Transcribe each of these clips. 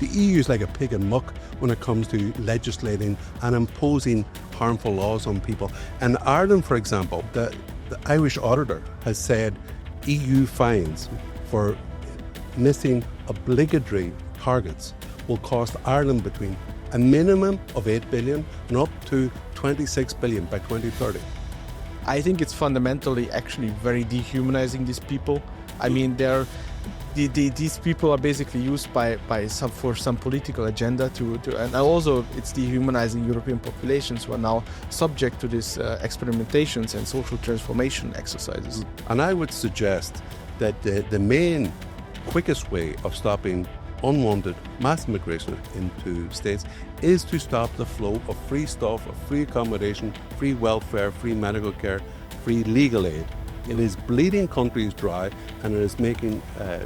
The EU is like a pig in muck when it comes to legislating and imposing harmful laws on people. And Ireland, for example, the Irish auditor has said EU fines for missing obligatory targets will cost Ireland between a minimum of 8 billion and up to 26 billion by 2030. I think it's fundamentally actually very dehumanizing these people. I mean, these people are basically used for some political agenda and also it's dehumanizing European populations who are now subject to these experimentations and social transformation exercises. And I would suggest that the main quickest way of stopping unwanted mass migration into states is to stop the flow of free stuff, of free accommodation, free welfare, free medical care, free legal aid. It is bleeding countries dry and it is making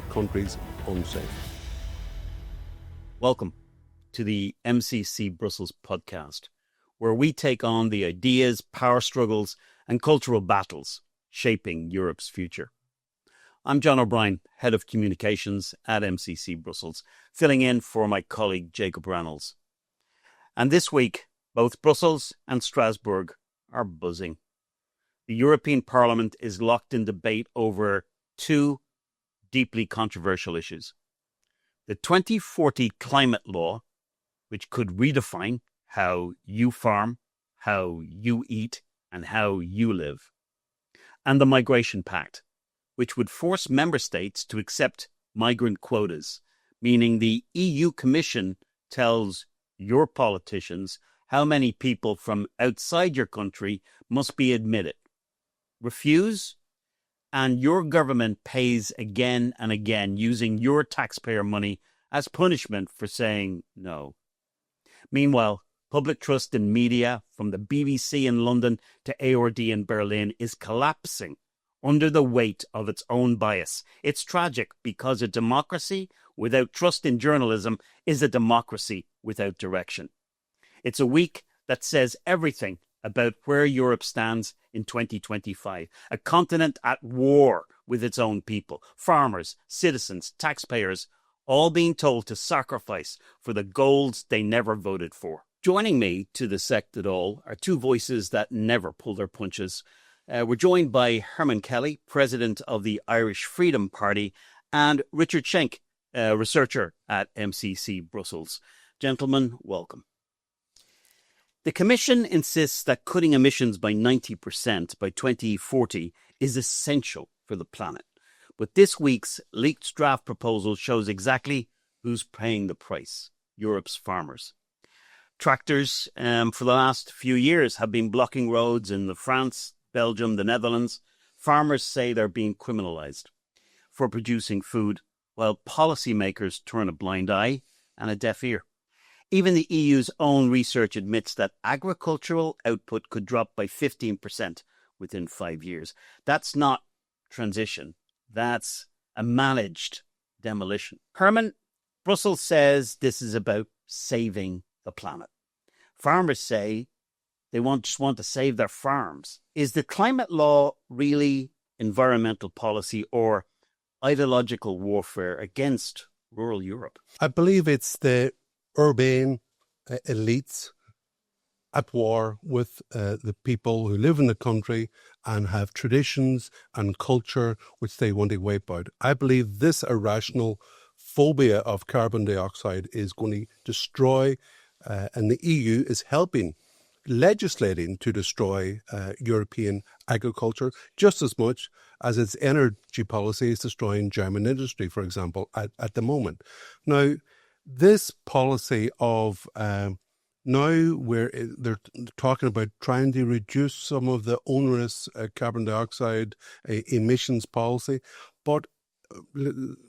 countries unsafe. Welcome to the MCC Brussels podcast, where we take on the ideas, power struggles and cultural battles shaping Europe's future. I'm John O'Brien, Head of Communications at MCC Brussels, filling in for my colleague Jacob Reynolds. And this week, both Brussels and Strasbourg are buzzing. The European Parliament is locked in debate over two deeply controversial issues. The 2040 climate law, which could redefine how you farm, how you eat, and how you live. And the Migration Pact, which would force member states to accept migrant quotas, meaning the EU Commission tells your politicians how many people from outside your country must be admitted. Refuse, and your government pays again and again using your taxpayer money as punishment for saying no. Meanwhile, public trust in media, from the BBC in London to ARD in Berlin, is collapsing under the weight of its own bias. It's tragic because a democracy without trust in journalism is a democracy without direction. It's a week that says everything about where Europe stands in 2025, a continent at war with its own people, farmers, citizens, taxpayers, all being told to sacrifice for the goals they never voted for. Joining me to dissect it all are two voices that never pull their punches. We're joined by Herman Kelly, president of the Irish Freedom Party, and Richard Schenk, researcher at MCC Brussels. Gentlemen, welcome. The Commission insists that cutting emissions by 90% by 2040 is essential for the planet. But this week's leaked draft proposal shows exactly who's paying the price: Europe's farmers. Tractors, for the last few years, have been blocking roads in France, Belgium, the Netherlands. Farmers say they're being criminalized for producing food, while policymakers turn a blind eye and a deaf ear. Even the EU's own research admits that agricultural output could drop by 15% within 5 years. That's not transition. That's a managed demolition. Herman, Brussels says this is about saving the planet. Farmers say they just want to save their farms. Is the climate law really environmental policy or ideological warfare against rural Europe? I believe it's the urban elites at war with the people who live in the country and have traditions and culture which they want to wipe out. I believe this irrational phobia of carbon dioxide is going to destroy, and the EU is helping legislating to destroy European agriculture just as much as its energy policy is destroying German industry, for example, at the moment. Now, this policy of now where they're talking about trying to reduce some of the onerous carbon dioxide emissions policy, but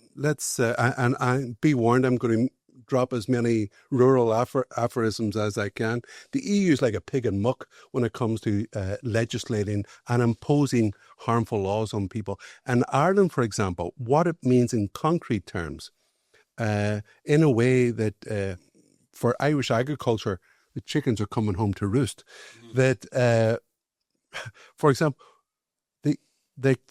let's and be warned, I'm going to drop as many rural aphorisms as I can. The EU is like a pig in muck when it comes to legislating and imposing harmful laws on people. And Ireland, for example, what it means in concrete terms, in a way that for Irish agriculture, the chickens are coming home to roost. Mm-hmm. That, for example, the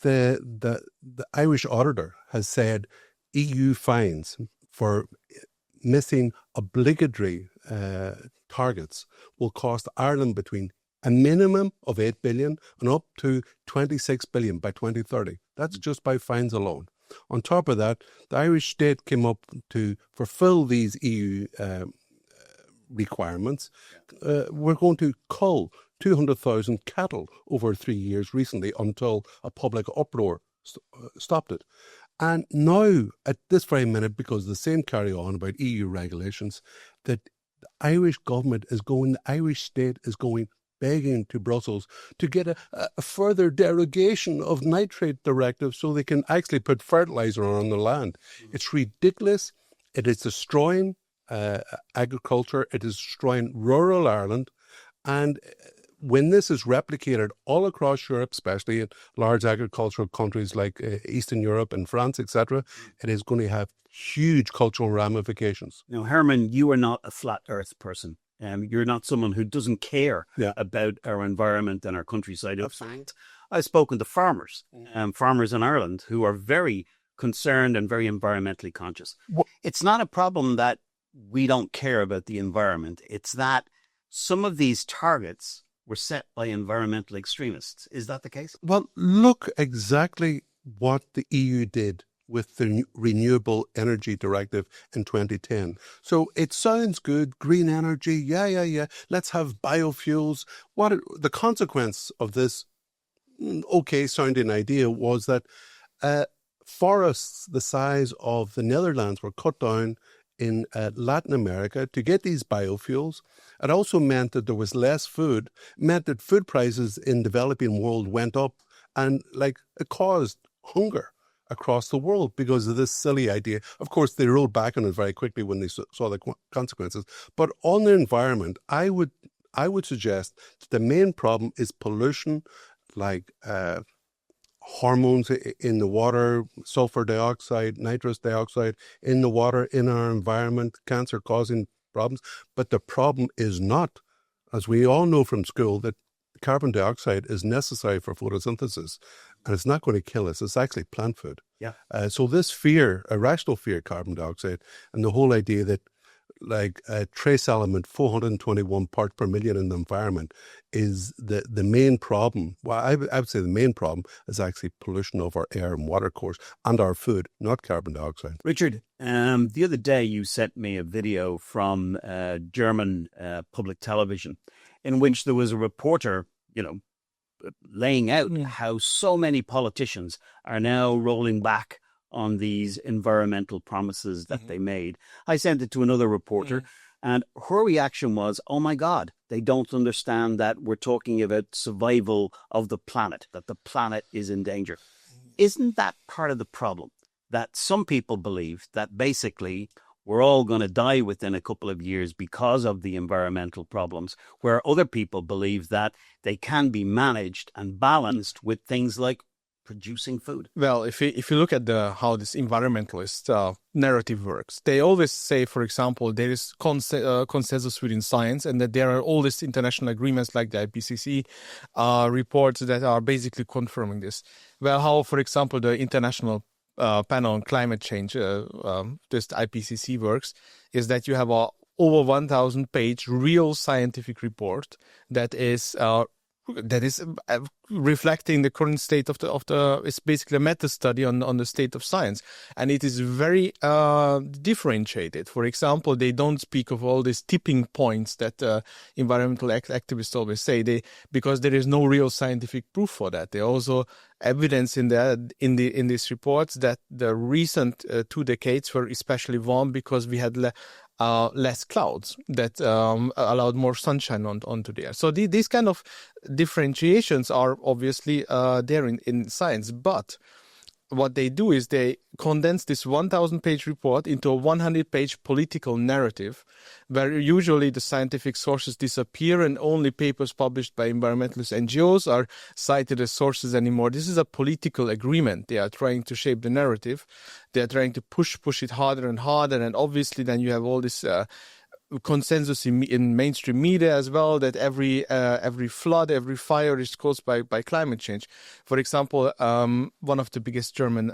Irish auditor has said EU fines for missing obligatory targets will cost Ireland between a minimum of 8 billion and up to 26 billion by 2030. That's just by fines alone. On top of that, the Irish state came up to fulfill these EU requirements. We're going to cull 200,000 cattle over 3 years recently until a public uproar stopped it. And now, at this very minute, because the same carry on about EU regulations, that the Irish government is going, the Irish state is going begging to Brussels to get a further derogation of nitrate directive so they can actually put fertiliser on the land. It's ridiculous. It is destroying agriculture. It is destroying rural Ireland. And when this is replicated all across Europe, especially in large agricultural countries like Eastern Europe and France, etc., it is going to have huge cultural ramifications. Now, Herman, you are not a flat earth person. You're not someone who doesn't care about our environment and our countryside. In fact, I've spoken to farmers, farmers in Ireland who are very concerned and very environmentally conscious. It's not a problem that we don't care about the environment. It's that some of these targets were set by environmental extremists. Is that the case? Well, look exactly what the EU did with the Renewable Energy Directive in 2010. So it sounds good, green energy, yeah. Let's have biofuels. The consequence of this okay sounding idea was that forests the size of the Netherlands were cut down in Latin America to get these biofuels. It also meant that there was less food, meant that food prices in the developing world went up, and it caused hunger across the world because of this silly idea. Of course, they rolled back on it very quickly when they saw the consequences. But on the environment, I would suggest that the main problem is pollution, like hormones in the water, sulfur dioxide, nitrous dioxide in the water, in our environment, cancer-causing problems. But the problem is not, as we all know from school, that carbon dioxide is necessary for photosynthesis, and it's not going to kill us. It's actually plant food. Yeah. So this fear, irrational fear, carbon dioxide, and the whole idea that a trace element, 421 parts per million in the environment, is the main problem. Well, I would say the main problem is actually pollution of our air and water course and our food, not carbon dioxide. Richard, the other day you sent me a video from German public television in which there was a reporter, laying out how so many politicians are now rolling back on these environmental promises that they made. I sent it to another reporter, and her reaction was, oh my God, they don't understand that we're talking about survival of the planet, that the planet is in danger. Isn't that part of the problem? That some people believe that basically we're all going to die within a couple of years because of the environmental problems, where other people believe that they can be managed and balanced with things like producing food. Well, if you look at how this environmentalist narrative works, they always say, for example, there is consensus within science, and that there are all these international agreements like the IPCC reports that are basically confirming this. Well, how, for example, the International Panel on Climate Change, this IPCC works, is that you have a over 1,000-page real scientific report that is reflecting the current state of the. It's basically a meta study on the state of science, and it is very differentiated. For example, they don't speak of all these tipping points that environmental activists always say. Because there is no real scientific proof for that. There also evidence in these reports that the recent 2 decades were especially warm because we had less clouds that allowed more sunshine onto the air. So these kind of differentiations are obviously there in science, but what they do is they condense this 1,000-page report into a 100-page political narrative where usually the scientific sources disappear and only papers published by environmentalist NGOs are cited as sources anymore. This is a political agreement. They are trying to shape the narrative. They are trying to push it harder and harder, and obviously then you have all this consensus in mainstream media as well, that every flood, every fire is caused by climate change. For example, one of the biggest German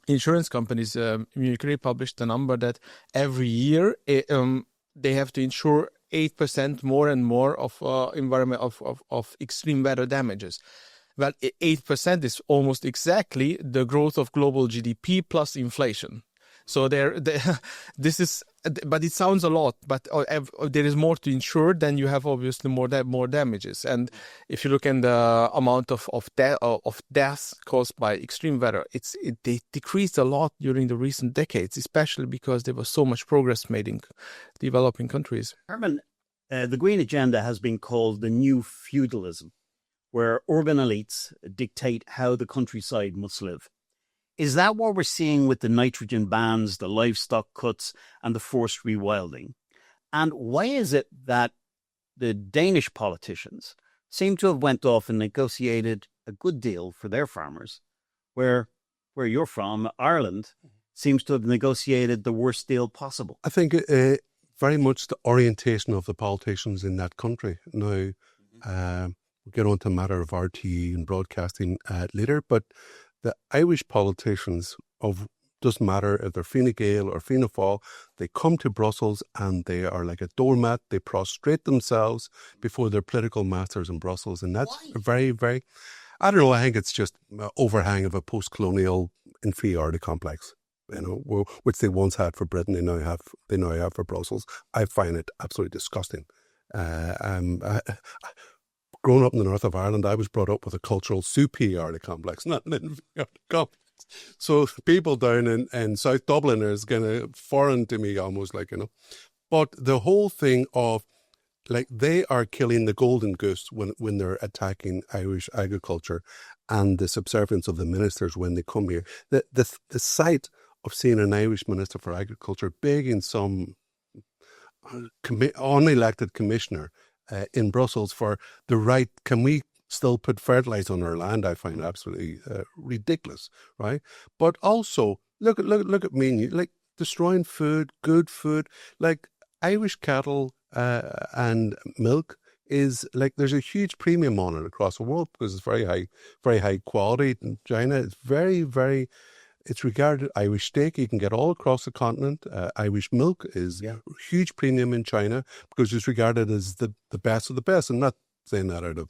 insurance companies, Munich Re published a number that every year they have to insure 8% more and more of environment of extreme weather damages. Well, 8% is almost exactly the growth of global GDP plus inflation. So this is, but it sounds a lot. But there is more to insure. Then you have obviously more damages. And if you look at the amount of deaths caused by extreme weather, they decreased a lot during the recent decades, especially because there was so much progress made in developing countries. Herman, the green agenda has been called the new feudalism, where urban elites dictate how the countryside must live. Is that what we're seeing with the nitrogen bans, the livestock cuts, and the forced rewilding? And why is it that the Danish politicians seem to have went off and negotiated a good deal for their farmers, where you're from, Ireland, seems to have negotiated the worst deal possible? I think very much the orientation of the politicians in that country. Now, we'll get on to the matter of RTÉ and broadcasting later, but the Irish politicians doesn't matter if they're Fine Gael or Fianna Fáil, they come to Brussels and they are like a doormat. They prostrate themselves before their political masters in Brussels. And that's very, very, I don't know, I think it's just overhang of a post-colonial inferiority complex, which they once had for Britain, they now have for Brussels. I find it absolutely disgusting. Growing up in the north of Ireland, I was brought up with a cultural superiority complex, not an inferiority complex. So people down in South Dublin is kind of foreign to me, almost But the whole thing of, they are killing the golden goose when they're attacking Irish agriculture, and the subservience of the ministers when they come here. The sight of seeing an Irish Minister for Agriculture begging some unelected commissioner in Brussels for the right, can we still put fertiliser on our land, I find absolutely ridiculous, right? But also, look at me and you, destroying food, good food, Irish cattle and milk is there's a huge premium on it across the world because it's very high quality. In China, it's very, very, it's regarded, Irish steak you can get all across the continent. Irish milk is a huge premium in China because it's regarded as the best of the best. I'm not saying that out of,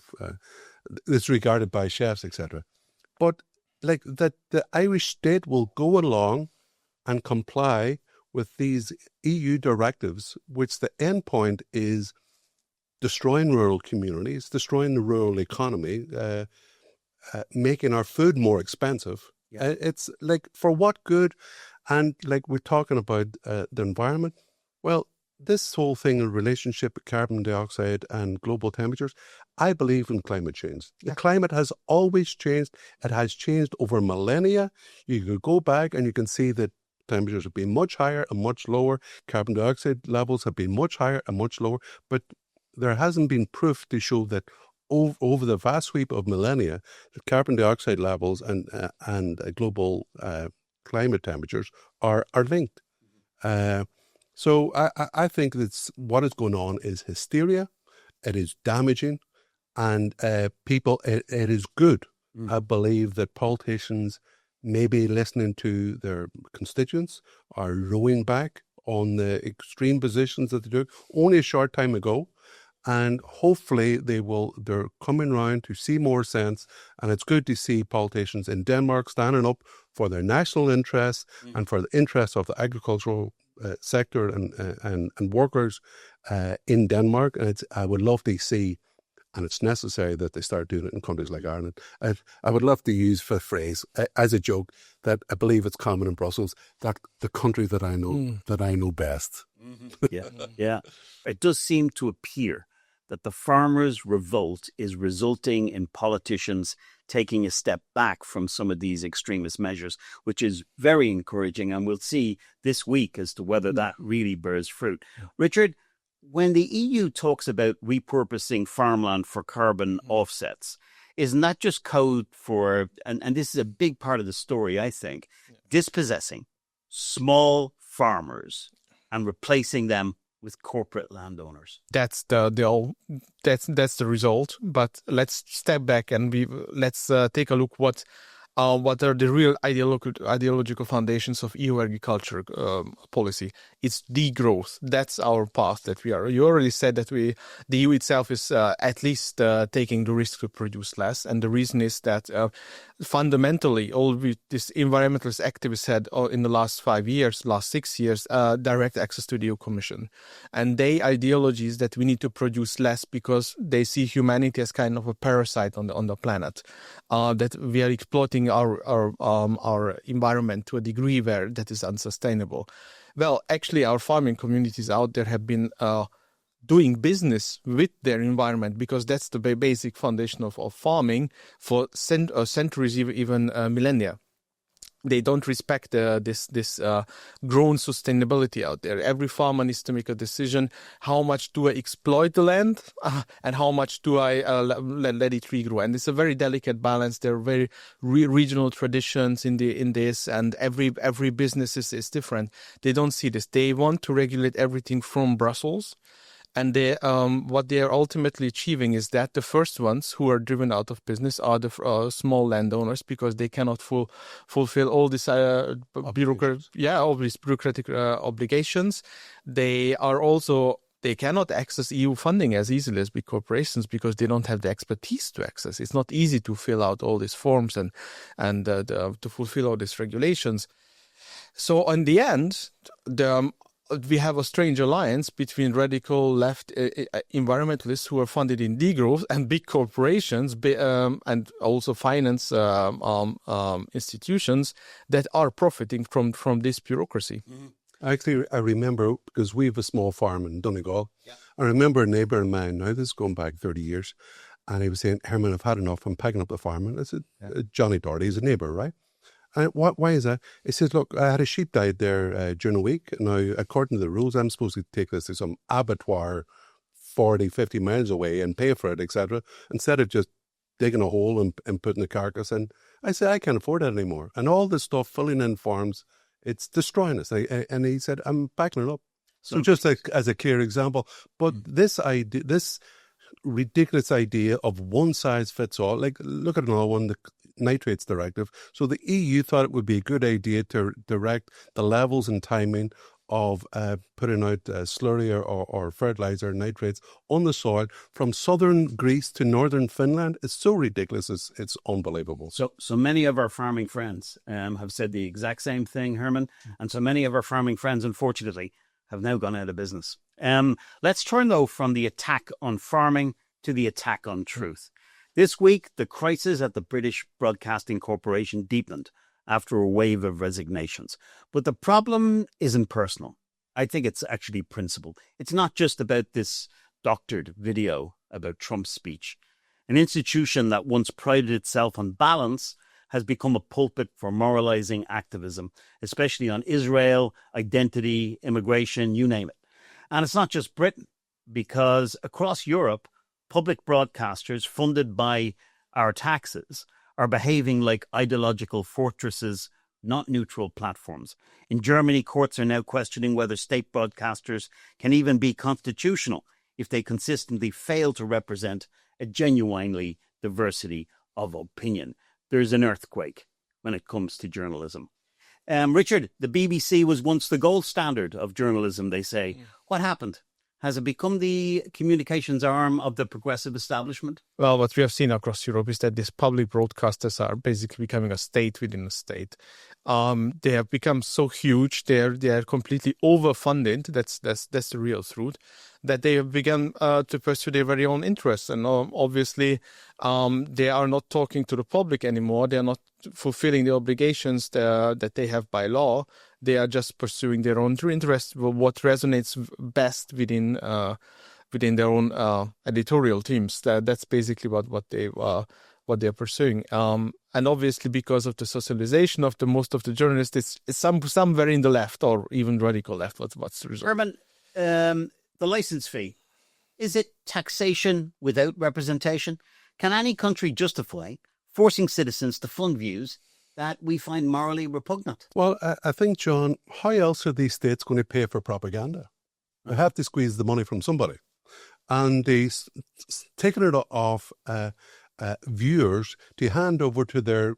it's regarded by chefs, etc. But that the Irish state will go along and comply with these EU directives, which the end point is destroying rural communities, destroying the rural economy, making our food more expensive. Yeah. It's for what good? And we're talking about the environment. Well, this whole thing in relationship with carbon dioxide and global temperatures, I believe in climate change. The climate has always changed. It has changed over millennia. You can go back and you can see that temperatures have been much higher and much lower. Carbon dioxide levels have been much higher and much lower. But there hasn't been proof to show that over the vast sweep of millennia, the carbon dioxide levels and global climate temperatures are linked. So I think that's what is going on is hysteria. It is damaging, and people. It is good. I believe that politicians may be listening to their constituents, are rowing back on the extreme positions that they took only a short time ago. And hopefully they're coming around to see more sense. And it's good to see politicians in Denmark standing up for their national interests and for the interests of the agricultural sector and workers in Denmark. And I would love to see, and it's necessary that they start doing it in countries like Ireland. I would love to use the phrase as a joke that I believe it's common in Brussels, that the country that I know best. Yeah. It does seem to appear that the farmers' revolt is resulting in politicians taking a step back from some of these extremist measures, which is very encouraging. And we'll see this week as to whether that really bears fruit. Richard, when the EU talks about repurposing farmland for carbon offsets, isn't that just code for, and this is a big part of the story, I think, dispossessing small farmers and replacing them with corporate landowners? That's the result. But let's step back and let's take a look what what are the real ideological foundations of EU agriculture policy. It's degrowth. That's our path that we are. You already said that the EU itself is at least taking the risk to produce less. And the reason is that fundamentally, these environmentalist activists had in the last 6 years, direct access to the EU Commission. And they ideologies that we need to produce less because they see humanity as kind of a parasite on the planet, that we are exploiting our environment to a degree where that is unsustainable. Well, actually, our farming communities out there have been doing business with their environment, because that's the basic foundation of farming for centuries, even millennia. They don't respect this grown sustainability out there. Every farmer needs to make a decision: how much do I exploit the land, and how much do I let it regrow? And it's a very delicate balance. There are very regional traditions in this, and every business is different. They don't see this. They want to regulate everything from Brussels. And what they are ultimately achieving is that the first ones who are driven out of business are the small landowners, because they cannot fulfill all these bureaucratic obligations. They cannot access EU funding as easily as big corporations, because they don't have the expertise to access. It's not easy to fill out all these forms and to fulfill all these regulations. So in the end, we have a strange alliance between radical left environmentalists who are funded in degrowth and big corporations and also finance institutions that are profiting from this bureaucracy. Mm-hmm. Actually, I remember, because we have a small farm in Donegal. Yeah. I remember a neighbour of mine, now this is going back 30 years, and he was saying, "Herman, I've had enough. I'm packing up the farm." And I said, Johnny Doherty, he's a neighbour, right? And why is that? He says, "Look, I had a sheep died there during a week. Now, according to the rules, I'm supposed to take this to some abattoir 40, 50 miles away and pay for it, etc., instead of just digging a hole and putting the carcass in." I said, "I can't afford that anymore. And all this stuff filling in farms, it's destroying us." And he said, "I'm backing it up." So just as a clear example. But this idea, this ridiculous idea of one size fits all, like look at another one, the nitrates directive. So the EU thought it would be a good idea to direct the levels and timing of putting out slurry or fertiliser nitrates on the soil from southern Greece to northern Finland. It's so ridiculous, it's unbelievable. So many of our farming friends have said the exact same thing, Herman, and so many of our farming friends, unfortunately, have now gone out of business. Let's turn, though, from the attack on farming to the attack on truth. This week, the crisis at the British Broadcasting Corporation deepened after a wave of resignations. But the problem isn't personal. I think it's actually principled. It's not just about this doctored video about Trump's speech. An institution that once prided itself on balance has become a pulpit for moralizing activism, especially on Israel, identity, immigration, you name it. And it's not just Britain, because across Europe, public broadcasters funded by our taxes are behaving like ideological fortresses, not neutral platforms. In Germany, courts are now questioning whether state broadcasters can even be constitutional if they consistently fail to represent a genuinely diversity of opinion. There's an earthquake when it comes to journalism. Richard, the BBC was once the gold standard of journalism, they say. Yeah. What happened? Has it become the communications arm of the progressive establishment? Well, what we have seen across Europe is that these public broadcasters are basically becoming a state within a state. They have become so huge; they are completely overfunded. That's the real truth. That they have begun to pursue their very own interests, and obviously, they are not talking to the public anymore. They are not fulfilling the obligations that they have by law. They are just pursuing their own interests, what resonates best within their own editorial teams. That's basically what they are pursuing. And obviously, because of the socialization of most of the journalists, it's somewhere in the left or even radical left. What's the result? Herman, the license fee, is it taxation without representation? Can any country justify forcing citizens to fund views that we find morally repugnant? Well, I think, John, how else are these states going to pay for propaganda? They have to squeeze the money from somebody. And they've taken it off viewers to hand over to their,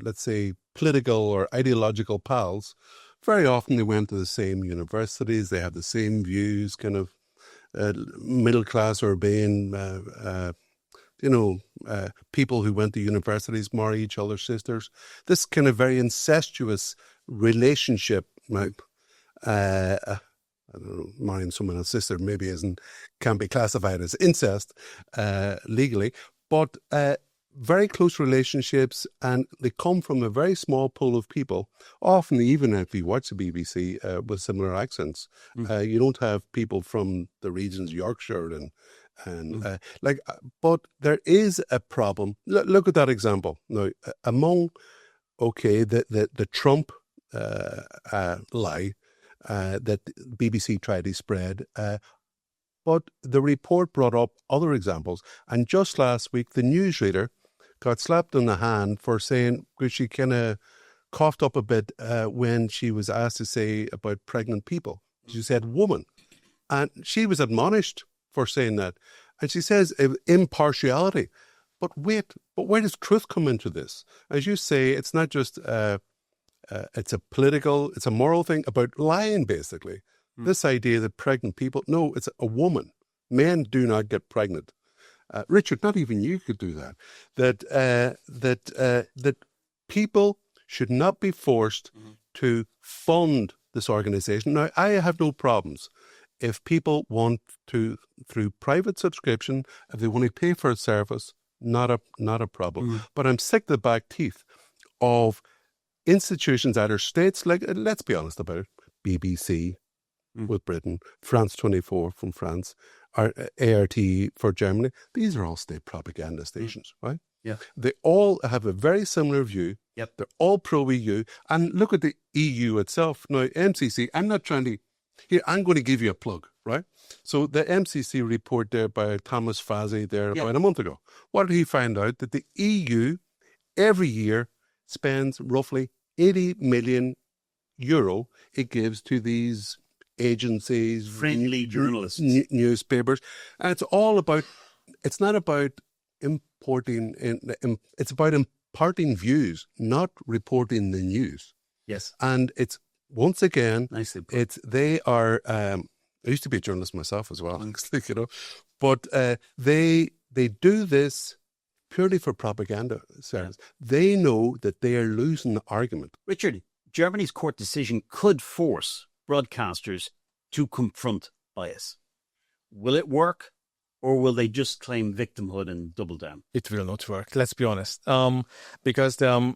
let's say, political or ideological pals. Very often they went to the same universities, they have the same views, kind of middle-class urbane, people who went to universities marry each other's sisters. This kind of very incestuous relationship, I don't know, marrying someone else's sister maybe can't be classified as incest legally, but very close relationships, and they come from a very small pool of people. Often, even if you watch the BBC with similar accents, you don't have people from the regions Yorkshire but there is a problem. Look at that example now. Among the Trump lie that BBC tried to spread. But the report brought up other examples. And just last week, the newsreader got slapped on the hand for saying, because she kind of coughed up a bit when she was asked to say about pregnant people. She said woman. And she was admonished for saying that. And she says impartiality. But where does truth come into this? As you say, it's not just... it's a moral thing about lying, basically. This idea that pregnant people, no, it's a woman. Men do not get pregnant. Richard, not even you could do that. That people should not be forced to fund this organization. Now, I have no problems if people want to, through private subscription, if they want to pay for a service, not a problem. But I'm sick to the back teeth of institutions that are states, like, let's be honest about it, BBC with Britain, France 24 from France, RTÉ for Germany. These are all state propaganda stations, right? Yeah. They all have a very similar view. Yep. They're all pro-EU. And look at the EU itself. Now, MCC, I'm not trying to... Here, I'm going to give you a plug, right? So the MCC report there by Thomas Fazzi there about a month ago, what did he find out? That the EU every year spends roughly 80 million euro it gives to these agencies, friendly journalists, newspapers. And it's all about, it's not about importing, it's about imparting views, not reporting the news. Yes. And it's, once again, nicely put. They are, I used to be a journalist myself as well, but they do this purely for propaganda service. They know that they are losing the argument. Richard, Germany's court decision could force broadcasters to confront bias. Will it work, or will they just claim victimhood and double down? It will not work, let's be honest. Because the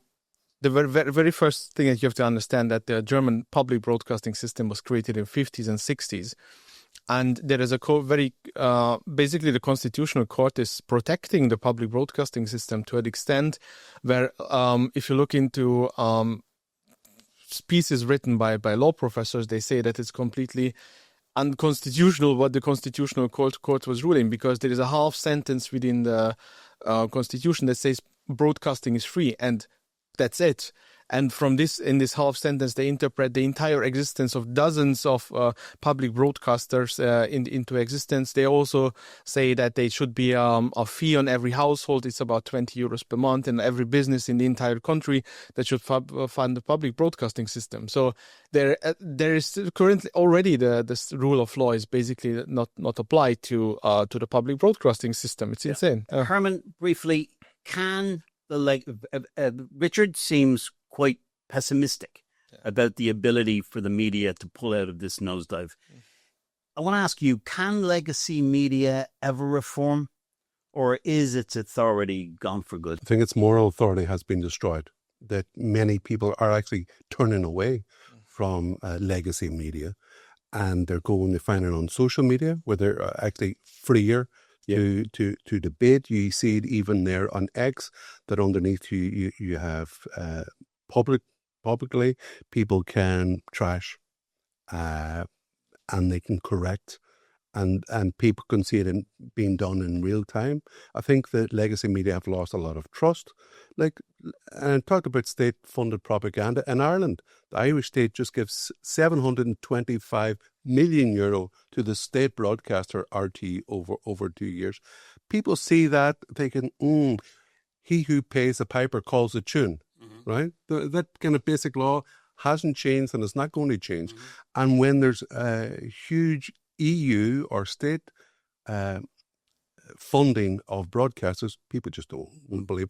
very first thing that you have to understand that the German public broadcasting system was created in the 50s and 60s. And there is basically the Constitutional Court is protecting the public broadcasting system to an extent where if you look into pieces written by law professors, they say that it's completely unconstitutional what the Constitutional Court was ruling, because there is a half sentence within the Constitution that says broadcasting is free, and that's it. And from in this half sentence, they interpret the entire existence of dozens of public broadcasters into existence. They also say that there should be a fee on every household. It's about 20 euros per month, and every business in the entire country that should fund the public broadcasting system. So there is currently already this rule of law is basically not applied to the public broadcasting system. It's insane. Herman, briefly, can Richard seems quite pessimistic about the ability for the media to pull out of this nosedive. I want to ask you, can legacy media ever reform, or is its authority gone for good? I think its moral authority has been destroyed, that many people are actually turning away from legacy media, and they're going to find it on social media where they're actually freer to debate. You see it even there on X, that underneath you have publicly people can trash and they can correct, and people can see it being done in real time. I think that legacy media have lost a lot of trust. And talked about state-funded propaganda. In Ireland, the Irish state just gives 725 million euro to the state broadcaster RTÉ over 2 years. people see that thinking, he who pays the piper calls the tune, right? That kind of basic law hasn't changed and it's not going to change. And when there's a huge EU or state funding of broadcasters, people just won't believe.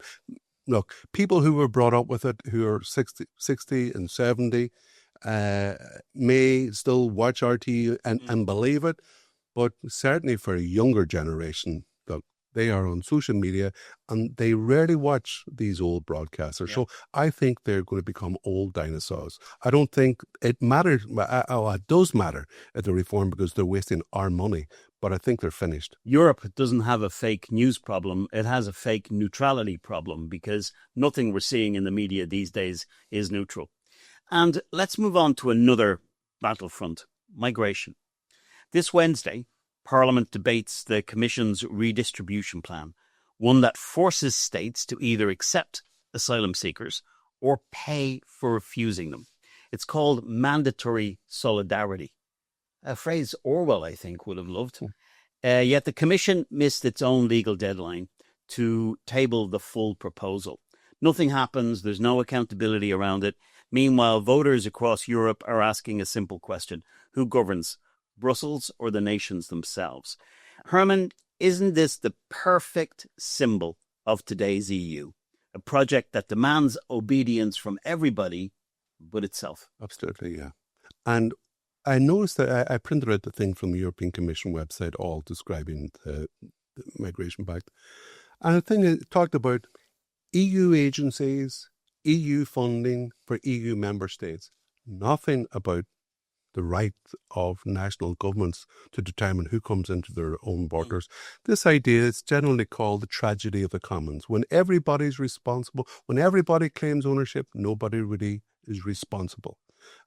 Look, people who were brought up with it, who are 60 and 70, may still watch RTÉ and believe it, but certainly for a younger generation, look, they are on social media and they rarely watch these old broadcasters. Yeah. So I think they're going to become old dinosaurs. I don't think it matters. It does matter at the reform because they're wasting our money, but I think they're finished. Europe doesn't have a fake news problem. It has a fake neutrality problem because nothing we're seeing in the media these days is neutral. And let's move on to another battlefront, migration. This Wednesday, Parliament debates the Commission's redistribution plan, one that forces states to either accept asylum seekers or pay for refusing them. It's called mandatory solidarity, a phrase Orwell, I think, would have loved. Yet the Commission missed its own legal deadline to table the full proposal. Nothing happens. There's no accountability around it. Meanwhile, voters across Europe are asking a simple question. Who governs, Brussels or the nations themselves? Herman, isn't this the perfect symbol of today's EU? A project that demands obedience from everybody but itself. Absolutely, yeah. And I noticed that I printed out the thing from the European Commission website, all describing the Migration Pact. And the thing it talked about EU agencies, EU funding for EU member states. Nothing about the right of national governments to determine who comes into their own borders. This idea is generally called the tragedy of the commons. When everybody's responsible, when everybody claims ownership, nobody really is responsible.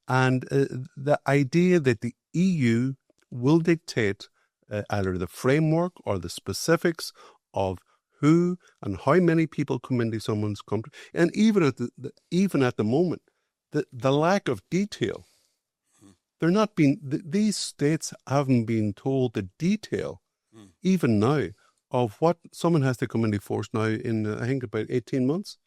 And the idea that the EU will dictate either the framework or the specifics of who and how many people come into someone's country, and even at the moment, the lack of detail. They're not being; these states haven't been told the detail, even now, of what someone has to come into force now in I think about 18 months.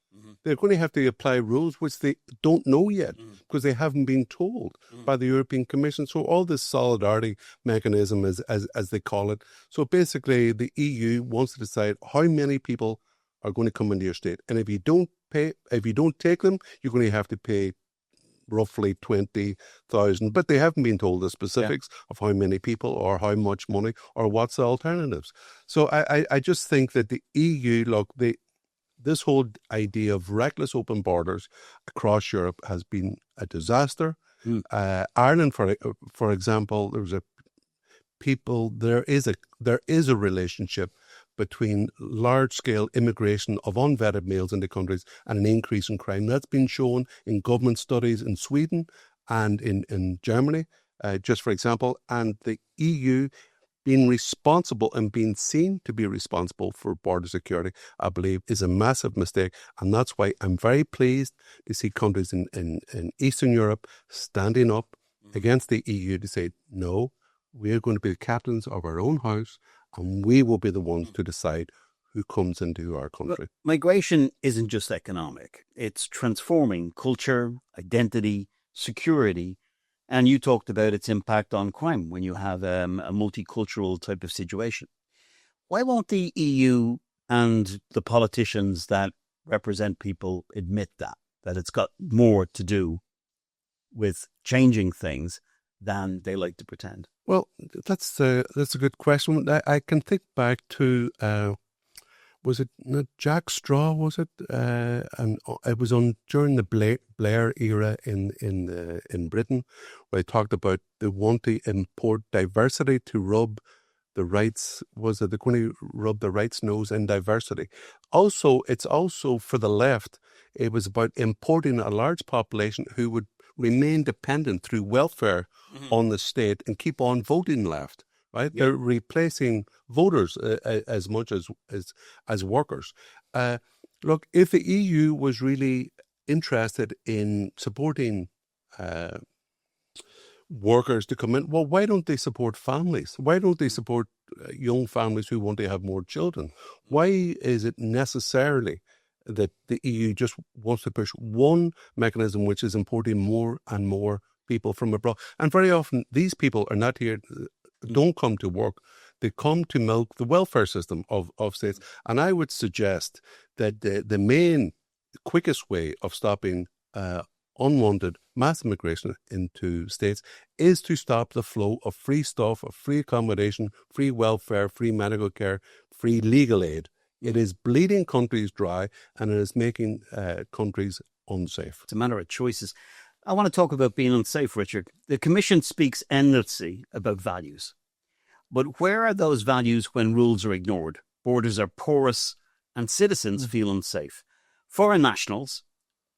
They're going to have to apply rules which they don't know yet because they haven't been told by the European Commission. So all this solidarity mechanism, as they call it. So basically the EU wants to decide how many people are going to come into your state. And if you don't take them, you're going to have to pay roughly 20,000. But they haven't been told the specifics of how many people or how much money or what's the alternatives. So I just think that the EU, this whole idea of reckless open borders across Europe has been a disaster. Ireland, for example, there is a relationship between large-scale immigration of unvetted males into countries and an increase in crime. That's been shown in government studies in Sweden and in Germany, just for example. And the EU being responsible and being seen to be responsible for border security, I believe, is a massive mistake. And that's why I'm very pleased to see countries in Eastern Europe standing up against the EU to say, no, we're going to be the captains of our own house and we will be the ones to decide who comes into our country. Migration isn't just economic. It's transforming culture, identity, security. And you talked about its impact on crime when you have a multicultural type of situation. Why won't the EU and the politicians that represent people admit that it's got more to do with changing things than they like to pretend? Well, that's a good question. I can think back to was it not Jack Straw? Was it? And it was during the Blair era in Britain, where they talked about they want to import diversity to rub the rights. Was it they're going to rub the rights nose in diversity? Also, it's also for the left. It was about importing a large population who would remain dependent through welfare on the state and keep on voting left. Right, they're replacing voters as much as workers. Look, if the EU was really interested in supporting workers to come in, well, why don't they support families? Why don't they support young families who want to have more children. Why is it necessarily that the EU just wants to push one mechanism which is importing more and more people from abroad? And very often these people are not here, don't come to work. They come to milk the welfare system of states. And I would suggest that the main, quickest way of stopping unwanted mass immigration into states is to stop the flow of free stuff, of free accommodation, free welfare, free medical care, free legal aid. It is bleeding countries dry, and it is making countries unsafe. It's a matter of choices. I want to talk about being unsafe, Richard. The Commission speaks endlessly about values. But where are those values when rules are ignored, borders are porous, and citizens feel unsafe? Foreign nationals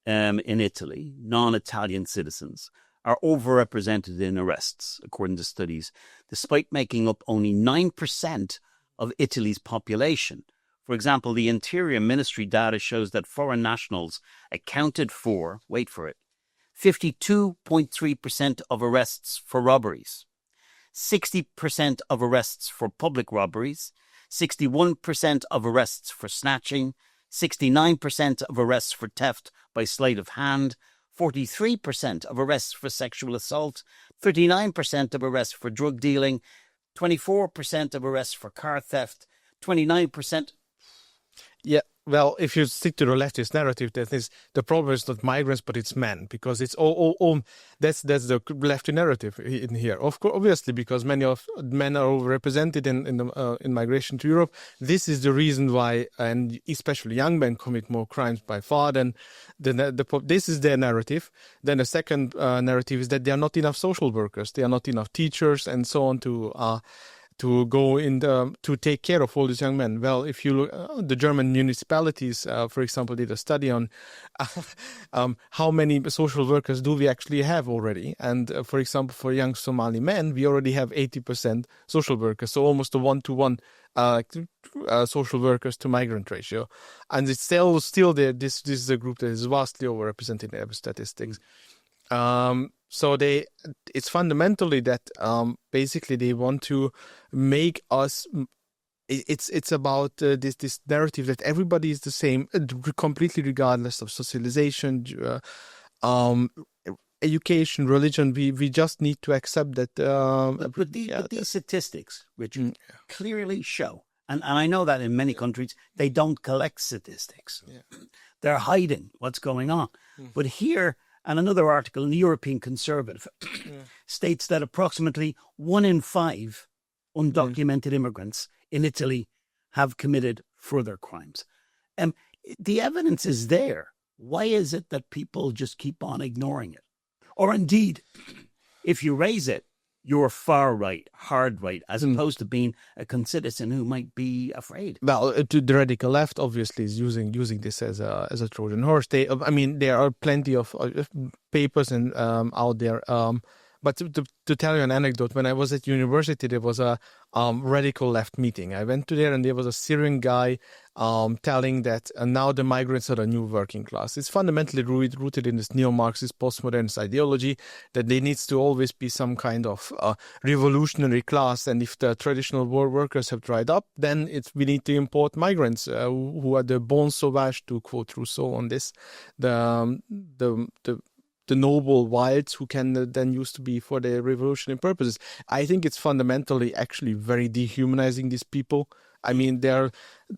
in Italy, non-Italian citizens, are overrepresented in arrests, according to studies, despite making up only 9% of Italy's population. For example, the Interior Ministry data shows that foreign nationals accounted for, wait for it, 52.3% of arrests for robberies, 60% of arrests for public robberies, 61% of arrests for snatching, 69% of arrests for theft by sleight of hand, 43% of arrests for sexual assault, 39% of arrests for drug dealing, 24% of arrests for car theft, 29%. Yeah, well, if you stick to the leftist narrative, that is the problem is not migrants, but it's men, because it's all that's the lefty narrative in here. Of course, obviously, because many of men are overrepresented in migration to Europe. This is the reason why, and especially young men commit more crimes by far than this is their narrative. Then the second narrative is that there are not enough social workers, there are not enough teachers, and so on to go in to take care of all these young men. Well, if you look, the German municipalities, for example, did a study on how many social workers do we actually have already. And for example, for young Somali men, we already have 80% social workers, so almost a 1-to-1 social workers to migrant ratio. And it's still there. This is a group that is vastly overrepresented in statistics. So it's fundamentally that basically they want to make us. It's about this narrative that everybody is the same, completely regardless of socialization, education, religion. We just need to accept that. But these statistics, Richard, clearly show, and I know that in many countries they don't collect statistics. Yeah. They're hiding what's going on. But here. And another article in the European Conservative states that approximately 1 in 5 undocumented immigrants in Italy have committed further crimes. The evidence is there. Why is it that people just keep on ignoring it? Or indeed, if you raise it, you're far right, hard right, as opposed to being a concitizen who might be afraid. Well, the radical left obviously is using this as a Trojan horse. There are plenty of papers and out there. But to tell you an anecdote, when I was at university, there was a radical left meeting. I went to there, and there was a Syrian guy telling that now the migrants are the new working class. It's fundamentally rooted in this neo-Marxist postmodernist ideology that there needs to always be some kind of revolutionary class. And if the traditional war workers have dried up, then we need to import migrants who are the bon sauvage, to quote Rousseau on this, the noble wilds who can then used to be for their revolutionary purposes. I think it's fundamentally actually very dehumanizing these people. I mean,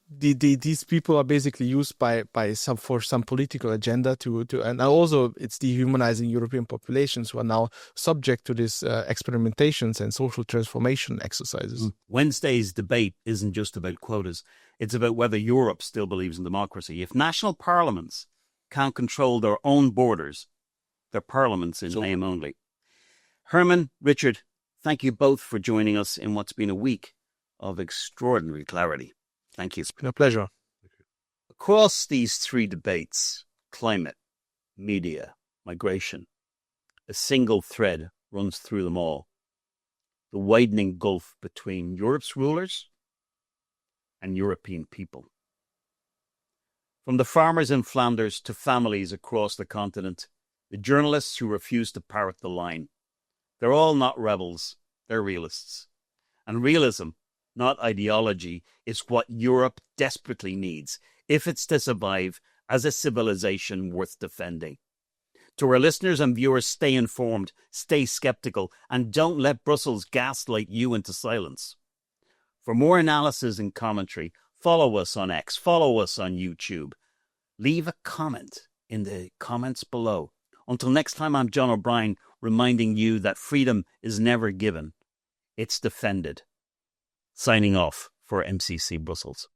these people are basically used for some political agenda and also it's dehumanizing European populations who are now subject to these experimentations and social transformation exercises. Wednesday's debate isn't just about quotas. It's about whether Europe still believes in democracy. If national parliaments can't control their own borders, their parliaments in name only. Herman, Richard, thank you both for joining us in what's been a week of extraordinary clarity. Thank you. It's been a pleasure. Across these three debates, climate, media, migration, a single thread runs through them all. The widening gulf between Europe's rulers and European people. From the farmers in Flanders to families across the continent, the journalists who refuse to parrot the line. They're all not rebels, they're realists. And realism, not ideology, is what Europe desperately needs if it's to survive as a civilization worth defending. To our listeners and viewers, stay informed, stay skeptical, and don't let Brussels gaslight you into silence. For more analysis and commentary, follow us on X, follow us on YouTube. Leave a comment in the comments below. Until next time, I'm John O'Brien, reminding you that freedom is never given, it's defended. Signing off for MCC Brussels.